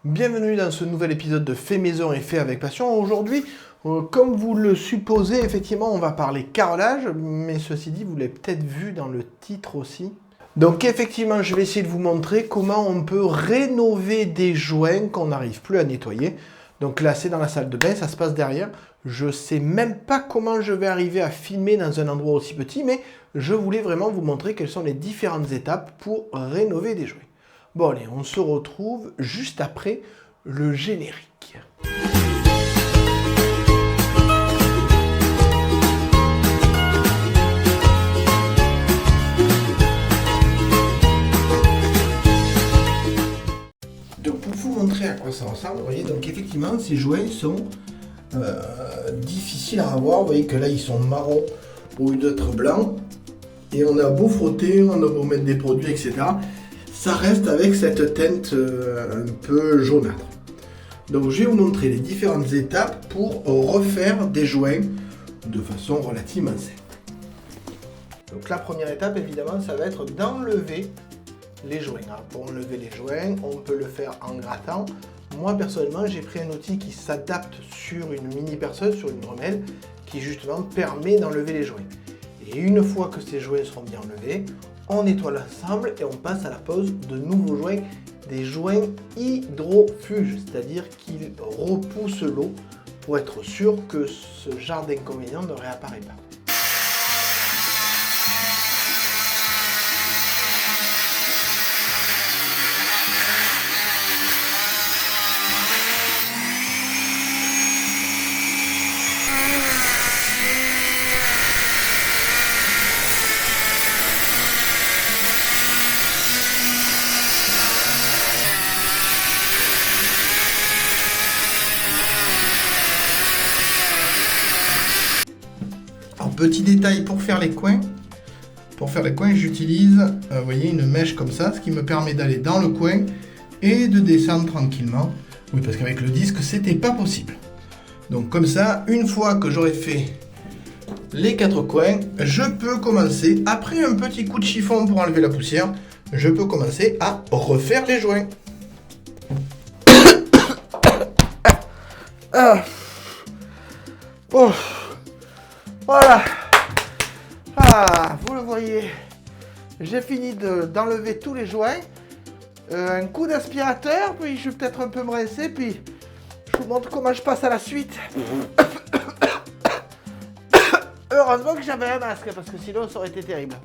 Bienvenue dans ce nouvel épisode de Fait Maison et Fait avec Passion. Aujourd'hui, comme vous le supposez, effectivement, on va parler carrelage, mais ceci dit, vous l'avez peut-être vu dans le titre aussi. Donc effectivement, je vais essayer de vous montrer comment on peut rénover des joints qu'on n'arrive plus à nettoyer. Donc là, c'est dans la salle de bain, ça se passe derrière. Je ne sais même pas comment je vais arriver à filmer dans un endroit aussi petit, mais je voulais vraiment vous montrer quelles sont les différentes étapes pour rénover des joints. Bon allez, on se retrouve juste après le générique. Donc pour vous montrer à quoi ça ressemble, vous voyez, donc effectivement ces joints sont difficiles à avoir. Vous voyez que là ils sont marrons au lieu d'être blancs. Et on a beau frotter, on a beau mettre des produits, etc. Ça reste avec cette teinte un peu jaunâtre. Donc je vais vous montrer les différentes étapes pour refaire des joints de façon relativement simple. Donc la première étape évidemment ça va être d'enlever les joints. Alors, pour enlever les joints, on peut le faire en grattant. Moi personnellement j'ai pris un outil qui s'adapte sur une mini perceuse, sur une remelle, qui justement permet d'enlever les joints. Et une fois que ces joints seront bien enlevés, on nettoie l'ensemble et on passe à la pose de nouveaux joints, des joints hydrofuges, c'est-à-dire qu'ils repoussent l'eau pour être sûr que ce genre d'inconvénient ne réapparaît pas. Petit détail pour faire les coins. Pour faire les coins, j'utilise, vous voyez, une mèche comme ça, ce qui me permet d'aller dans le coin et de descendre tranquillement. Oui, parce qu'avec le disque, c'était pas possible. Donc comme ça, une fois que j'aurai fait les 4 coins, je peux commencer, après un petit coup de chiffon pour enlever la poussière, je peux commencer à refaire les joints. Ah. Oh. Voilà, vous le voyez, j'ai fini d'enlever tous les joints, un coup d'aspirateur, puis je vais peut-être un peu me rincer, puis je vous montre comment je passe à la suite. Heureusement que j'avais un masque, parce que sinon ça aurait été terrible.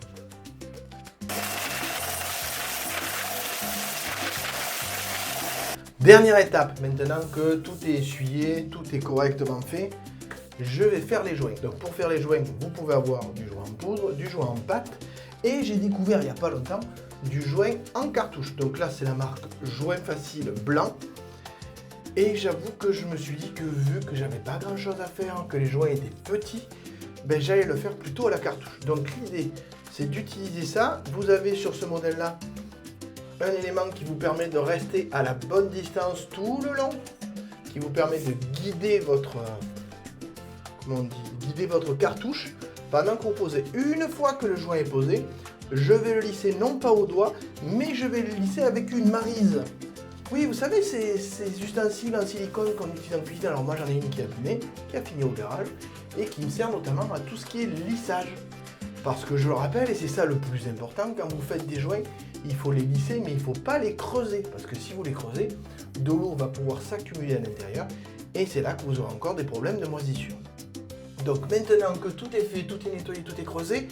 Dernière étape, maintenant que tout est essuyé, tout est correctement fait, je vais faire les joints. Donc pour faire les joints, vous pouvez avoir du joint en poudre, du joint en pâte, et j'ai découvert il n'y a pas longtemps du joint en cartouche. Donc là c'est la marque Joint Facile blanc. Et j'avoue que je me suis dit que vu que j'avais pas grand chose à faire, que les joints étaient petits, ben j'allais le faire plutôt à la cartouche. Donc l'idée c'est d'utiliser ça. Vous avez sur ce modèle là un élément qui vous permet de rester à la bonne distance tout le long, qui vous permet de guider votre guider votre cartouche pendant que vous posez. Une fois que le joint est posé, je vais le lisser non pas au doigt, mais je vais le lisser avec une maryse. Oui, vous savez, ces ustensiles en silicone qu'on utilise en cuisine, alors moi j'en ai une qui a abîmé, qui a fini au garage, et qui me sert notamment à tout ce qui est lissage. Parce que je le rappelle, et c'est ça le plus important, quand vous faites des joints, il faut les lisser, mais il ne faut pas les creuser. Parce que si vous les creusez, de l'eau va pouvoir s'accumuler à l'intérieur, et c'est là que vous aurez encore des problèmes de moisissure. Donc maintenant que tout est fait, tout est nettoyé, tout est creusé,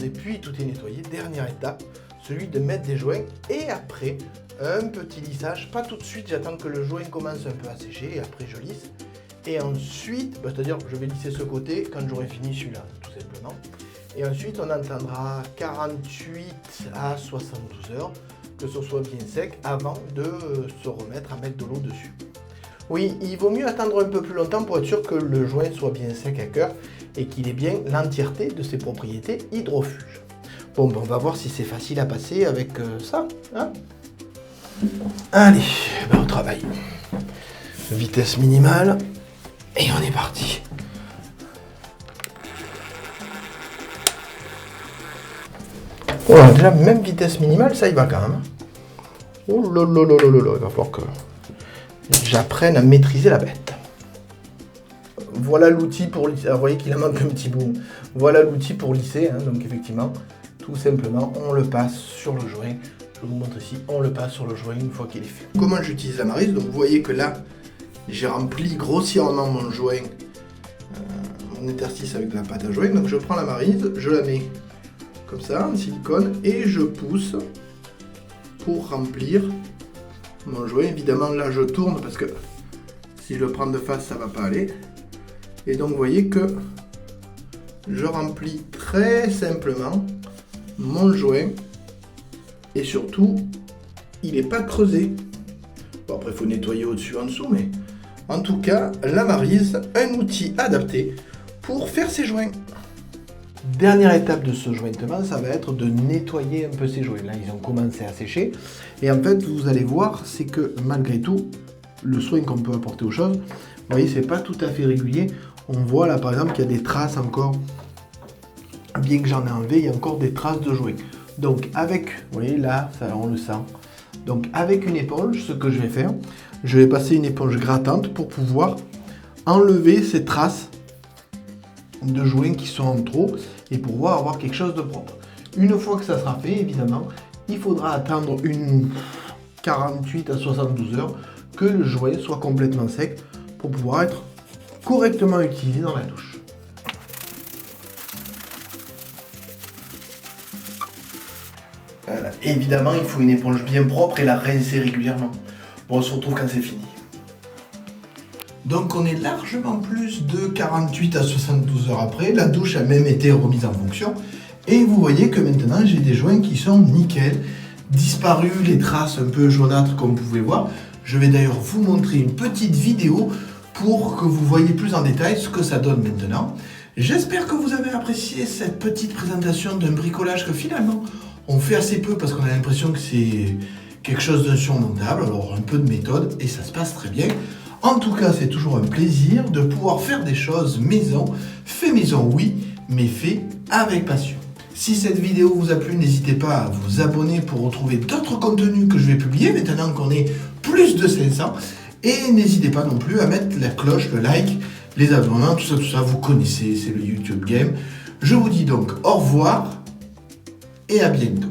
puis tout est nettoyé, dernière étape, celui de mettre des joints et après un petit lissage, pas tout de suite, j'attends que le joint commence un peu à sécher et après je lisse. Et ensuite, c'est-à-dire que je vais lisser ce côté quand j'aurai fini celui-là, tout simplement. Et ensuite on attendra 48 à 72 heures que ce soit bien sec avant de se remettre à mettre de l'eau dessus. Oui, il vaut mieux attendre un peu plus longtemps pour être sûr que le joint soit bien sec à cœur et qu'il ait bien l'entièreté de ses propriétés hydrofuges. Bon, ben on va voir si c'est facile à passer avec ça. Hein. Allez, ben on travaille. Vitesse minimale et on est parti. Voilà, déjà même vitesse minimale, ça y va quand même. Oh là là là là là, il va falloir que j'apprenne à maîtriser la bête. Voilà l'outil pour lisser. Alors, vous voyez qu'il en manque un petit bout. Voilà l'outil pour lisser. Hein. Donc effectivement, tout simplement, on le passe sur le joint. Je vous montre ici, on le passe sur le joint une fois qu'il est fait. Comment j'utilise la maryse? Donc vous voyez que là, j'ai rempli grossièrement mon joint, mon interstice avec de la pâte à joint. Donc je prends la maryse, je la mets comme ça en silicone et je pousse pour remplir mon joint. Évidemment là je tourne parce que si je le prends de face ça va pas aller. Et donc vous voyez que je remplis très simplement mon joint et surtout il n'est pas creusé. Bon après il faut nettoyer au-dessus en dessous, mais en tout cas la maryse, un outil adapté pour faire ses joints. Dernière étape de ce jointement, ça va être de nettoyer un peu ces joints. Là ils ont commencé à sécher et en fait vous allez voir c'est que malgré tout le soin qu'on peut apporter aux choses, vous voyez c'est pas tout à fait régulier. On voit là par exemple qu'il y a des traces encore, bien que j'en ai enlevé, il y a encore des traces de joints. Donc avec, vous voyez là, ça, on le sent. Donc avec une éponge, ce que je vais faire, je vais passer une éponge grattante pour pouvoir enlever ces traces de joints qui sont en trop et pour pouvoir avoir quelque chose de propre. Une fois que ça sera fait, évidemment, il faudra attendre une 48 à 72 heures que le joint soit complètement sec pour pouvoir être correctement utilisé dans la douche. Voilà. Évidemment, il faut une éponge bien propre et la rincer régulièrement. Bon, on se retrouve quand c'est fini. Donc on est largement plus de 48 à 72 heures après. La douche a même été remise en fonction. Et vous voyez que maintenant j'ai des joints qui sont nickel. Disparus les traces un peu jaunâtres comme vous pouvez voir. Je vais d'ailleurs vous montrer une petite vidéo pour que vous voyez plus en détail ce que ça donne maintenant. J'espère que vous avez apprécié cette petite présentation d'un bricolage que finalement on fait assez peu parce qu'on a l'impression que c'est quelque chose d'insurmontable. Alors un peu de méthode et ça se passe très bien. En tout cas, c'est toujours un plaisir de pouvoir faire des choses maison. Fait maison, oui, mais fait avec passion. Si cette vidéo vous a plu, n'hésitez pas à vous abonner pour retrouver d'autres contenus que je vais publier maintenant qu'on est plus de 500. Et n'hésitez pas non plus à mettre la cloche, le like, les abonnements, tout ça, vous connaissez, c'est le YouTube Game. Je vous dis donc au revoir et à bientôt.